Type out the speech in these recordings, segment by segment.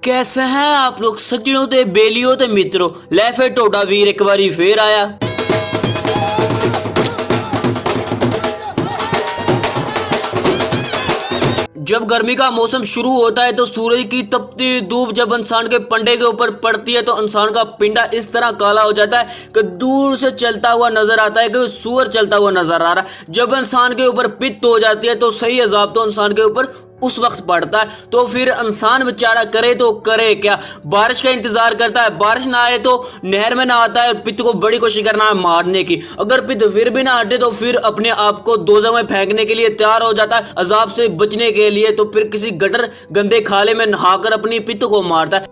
कैसे हैं आप लोग सज्जनों ते बेलियों ते मित्रों। लै फिर टोडा वीर एक बारी फिर आया। जब गर्मी का मौसम शुरू होता है तो सूरज की तपती धूप जब इंसान के पंडे के ऊपर पड़ती है तो इंसान का पिंडा इस तरह काला हो जाता है कि दूर से चलता हुआ नजर आता है कि सूअर चलता हुआ नजर आ रहा है। जब इंसान के ऊपर पित्त हो जाती है तो सही अजाब तो इंसान के ऊपर उस वक्त पड़ता है। तो फिर इंसान बेचारा करे तो करे क्या, बारिश का इंतजार करता है, बारिश ना आए तो नहर में ना आता है, पित्त को बड़ी कोशिश करना है मारने की। अगर पित्त फिर भी ना हटे तो फिर अपने आप को दोज़ख में फेंकने के लिए तैयार हो जाता है अजाब से बचने के लिए। तो फिर किसी गटर गंदे खाले में नहाकर अपनी पित्त को मारता है।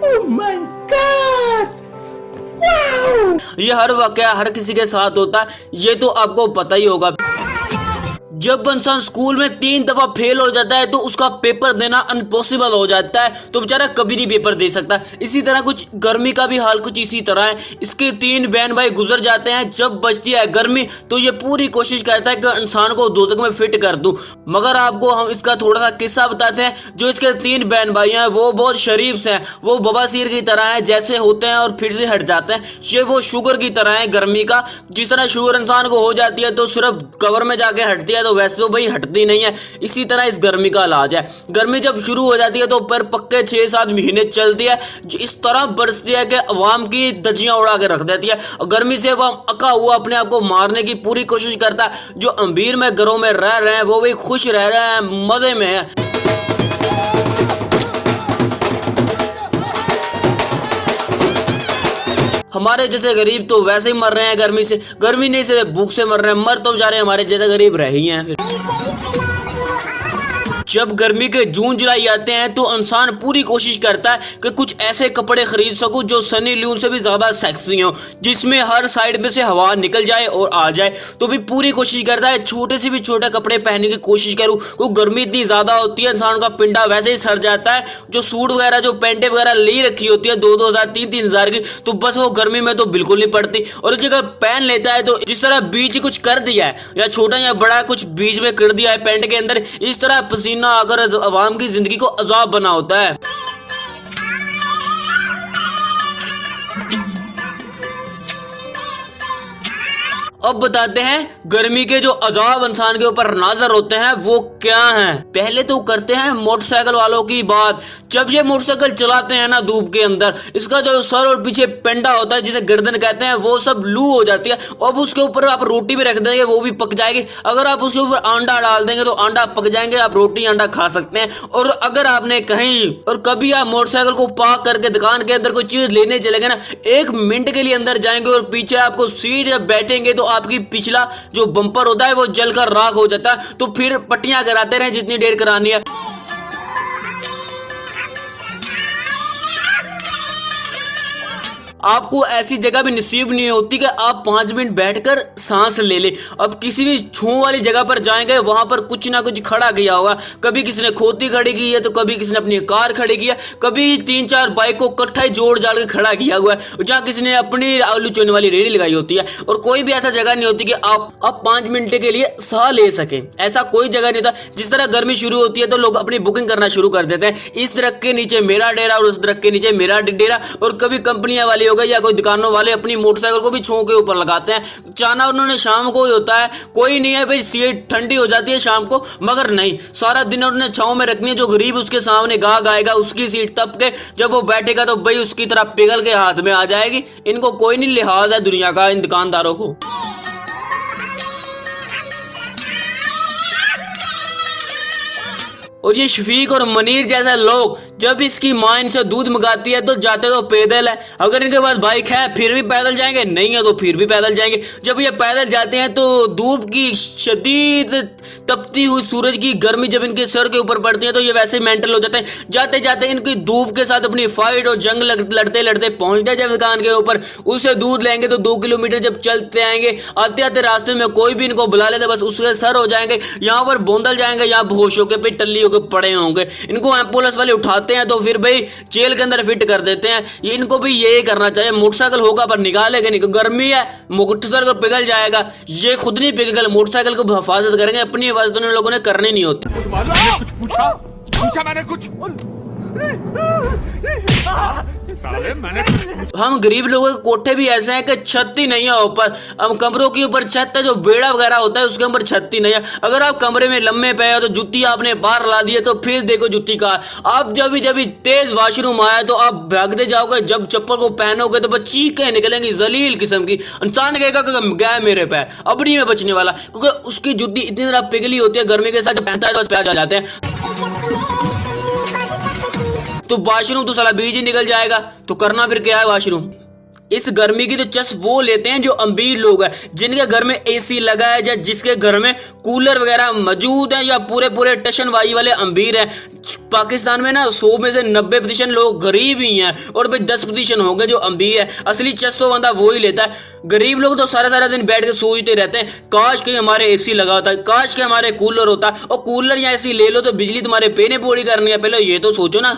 Oh my God! ये हर वाकया हर किसी के साथ होता है, ये तो आपको पता ही होगा। जब इंसान स्कूल में 3 दफा फेल हो जाता है तो उसका पेपर देना इम्पॉसिबल हो जाता है, तो बेचारा कभी नहीं पेपर दे सकता। इसी तरह कुछ गर्मी का भी हाल कुछ इसी तरह है। इसके 3 बहन भाई गुजर जाते हैं। जब बचती है गर्मी तो ये पूरी कोशिश करता है कि इंसान को दोज़ख में फिट कर दूं। मगर आपको हम इसका थोड़ा सा किस्सा बताते हैं। जो इसके 3 बहन भाई हैं वो बहुत शरीफ हैं, वो बवासीर की तरह है, जैसे होते हैं और फिर से हट जाते हैं। ये वो शुगर की तरह है गर्मी का। जिस तरह शुगर इंसान को हो जाती है तो सिर्फ कवर में जाके हटती है, तो वैसे तो भाई हटती नहीं है। इसी तरह इस गर्मी का इलाज है। गर्मी जब शुरू हो जाती है तो पर पक्के 6-7 महीने चलती है, जो इस तरह बरसती है कि अवाम की धज्जियां उड़ा के रख देती है। गर्मी से वो अका हुआ अपने आप को मारने की पूरी कोशिश करता है। जो अमीर में घरों में रह रहे हैं वो भी खुश रह रहे हैं, मजे में है। हमारे जैसे गरीब तो वैसे ही मर रहे हैं गर्मी से। गर्मी नहीं से भूख से मर रहे हैं, मर तो जा रहे हैं, हमारे जैसे गरीब रह ही हैं। फिर जब गर्मी के जून जुलाई आते हैं तो इंसान पूरी कोशिश करता है कि कुछ ऐसे कपड़े खरीद सकूं जो सनी लियोन से भी ज्यादा सेक्सी हो, जिसमें हर साइड में से हवा निकल जाए और आ जाए। तो भी पूरी कोशिश करता है छोटे से भी छोटे कपड़े पहनने की कोशिश करूं, क्योंकि गर्मी इतनी ज्यादा होती है इंसान का पिंडा वैसे ही सड़ जाता है। जो सूट वगैरह जो पैंटे वगैरह ले रखी होती है 2-2 हज़ार 3-3 हज़ार की, तो बस वो गर्मी में तो बिल्कुल नहीं पड़ती। और जगह पहन लेता है तो जिस तरह बीच कुछ कर दिया है, या छोटा या बड़ा कुछ बीच में कर दिया है पैंट के अंदर, इस तरह पसीना अगर अवाम की जिंदगी को अजाब बना होता है। अब बताते हैं गर्मी के जो अजाब इंसान के ऊपर नाजर होते हैं वो क्या हैं। पहले तो करते हैं मोटरसाइकिल वालों की बात। जब ये मोटरसाइकिल चलाते हैं ना धूप के अंदर, इसका जो सर और पीछे पेंडा होता है जिसे गर्दन कहते हैं, वो सब लू हो जाती है। अब उसके ऊपर आप रोटी भी रख देंगे वो भी पक जाएगी। अगर आप उसके ऊपर अंडा डाल देंगे तो अंडा पक जाएंगे, आप रोटी अंडा खा सकते हैं। और अगर आपने कहीं और कभी आप मोटरसाइकिल को पार्क करके दुकान के अंदर कोई चीज लेने चलेंगे ना, 1 मिनट के लिए अंदर जाएंगे और पीछे आपको सीट जब बैठेंगे तो आपकी पिछला जो बम्पर होता है वो जलकर राख हो जाता है। तो फिर पट्टियां कराते रहे जितनी देर करानी है। आपको ऐसी जगह भी नसीब नहीं होती कि आप 5 मिनट बैठकर सांस ले ले। अब किसी भी छू वाली जगह पर जाएंगे वहां पर कुछ ना कुछ खड़ा किया होगा। कभी किसी ने खोती खड़ी की है तो कभी किसी ने अपनी कार खड़ी की है, कभी 3-4 बाइक को इकट्ठा ही जोड़ जाड़ के खड़ा किया हुआ है, जहाँ किसी ने अपनी आलू चोने वाली रेडी लगाई होती है। और कोई भी ऐसा जगह नहीं होती कि आप 5 मिनट के लिए साह ले सके। ऐसा कोई जगह नहीं होता। जिस तरह गर्मी शुरू होती है तो लोग अपनी बुकिंग करना शुरू कर देते हैं, इस दरख्त के नीचे मेरा डेरा और उस दरख्त के नीचे मेरा डेरा। और कभी कंपनियां वाले हो गए या कोई दुकानों वाले अपनी मोटरसाइकिल को भी छू के ऊपर लगाते हैं। चाना उन्होंने शाम को ही होता है, कोई नहीं है भाई, सीट ठंडी हो जाती है शाम को, मगर नहीं, सारा दिन उन्होंने छांव में रखनी है। जो गरीब उसके सामने गाग आएगा उसकी सीट तप के जब वो बैठेगा तो भाई उसकी तरह पिघल के हाथ में आ जाएगी। इनको कोई नहीं लिहाज है दुनिया का, इन दुकानदारों को। और ये शफीक और मनीर जैसे लोग जब इसकी मां इनसे दूध मंगाती है तो जाते तो पैदल है। अगर इनके पास बाइक है फिर भी पैदल जाएंगे, नहीं है तो फिर भी पैदल जाएंगे। जब ये पैदल जाते हैं तो धूप की शदीद तपती हुई सूरज की गर्मी जब इनके सर के ऊपर पड़ती है तो ये वैसे मेंटल हो जाते हैं। जाते जाते इनकी धूप के साथ अपनी फाइट और जंग लड़ते लड़ते पहुंचते जब दुकान के ऊपर, उससे दूध लेंगे तो 2 किलोमीटर जब चलते आएंगे, आते आते रास्ते में कोई भी इनको बुला लेते बस उसके सर हो जाएंगे, यहाँ पर बोंदल जाएंगे, यहाँ बेहोश होके पे टल्ली होकर पड़े होंगे। इनको एम्बुलेंस वाले उठाते हैं तो फिर भाई जेल के अंदर फिट कर देते हैं। ये इनको भी यही करना चाहिए। मोटरसाइकिल होगा पर निकालेंगे नहीं, गर्मी है मोटरसाइकिल पिघल जाएगा। ये खुद नहीं पिघल, मोटरसाइकिल को हिफाजत करेंगे, अपनी हिफाजत उन लोगों ने करनी नहीं होती। कुछ पूछा मैंने कुछ साले मैंने हम गरीब लोगों के कोठे भी ऐसे हैं कि छत ही नहीं है ऊपर। हम कमरों के ऊपर छत है, जो बेड़ा वगैरह होता है उसके ऊपर छत ही नहीं है। अगर आप कमरे में लम्बे पे हो तो जुत्ती आपने बाहर ला दी है तो फिर देखो जुत्ती का। आप जब भी तेज वॉशरूम आया तो आप भागते जाओगे, जब चप्पल को पहनोगे तो बस चीखें निकलेंगी जलील किस्म की। इंसान कहेगा कि गया मेरे पैर, अब नहीं मैं बचने वाला, क्योंकि उसकी जुत्ती इतनी ज्यादा पिघली होती है, गर्मी के साथ जब पहनता है तो बस पैर जा जाते हैं। तो वॉशरूम तो साला बीज ही निकल जाएगा, तो करना फिर क्या है वॉशरूम। इस गर्मी की तो चस वो लेते हैं जो अमीर लोग हैं, जिनके घर में एसी लगा है या जिसके घर में कूलर वगैरह मौजूद है, या पूरे पूरे टशन वाई वाले अमीर हैं। पाकिस्तान में ना 100 में से 90% लोग गरीब ही हैं और भाई 10% होंगे जो अमीर है। असली चस तो बंदा वो ही लेता है। गरीब लोग तो सारा सारा दिन बैठ के सोचते रहते हैं काश के हमारे एसी लगा होता है, काश के हमारे कूलर होता। और कूलर या एसी ले लो तो बिजली तुम्हारे पेने पूरी करनी है, पहले ये तो सोचो ना।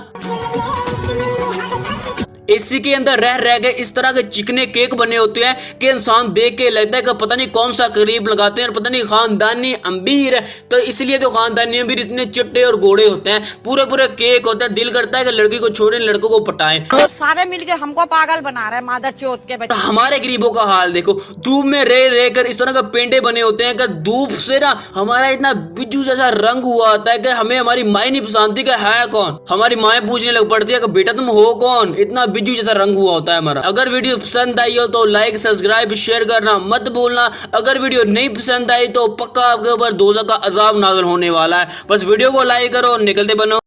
एसी के अंदर रह रह के इस तरह के चिकने केक बने होते हैं कि इंसान देख के लगता है कि पता नहीं कौन सा करीब लगाते हैं और पता नहीं खानदानी अमीर है। तो इसलिए तो खानदानी अमीर इतने चिट्टे और गोड़े होते हैं, पूरे पूरे केक होता है। दिल करता है कि लड़की को छोड़े लड़कों को पटाएं। तो सारे मिलके हमको पागल बना रहे हैं मादर चौथ के बच्चे। हमारे गरीबों का हाल देखो, धूप में रह रह कर इस तरह के पेंडे बने होते हैं कि धूप से ना हमारा इतना बिज्जू जैसा रंग हुआ होता है कि हमें हमारी माँ नहीं पसंदती कि है कौन। हमारी माँ पूछने लग पड़ती है कि बेटा तुम हो कौन, इतना बिज्जू जैसा रंग हुआ होता है हमारा। अगर वीडियो पसंद आई हो तो लाइक सब्सक्राइब शेयर करना मत भूलना। अगर वीडियो नहीं पसंद आई तो पक्का आपके ऊपर दोज़ख का अजाब नाज़िल होने वाला है। बस वीडियो को लाइक करो और निकलते बनो।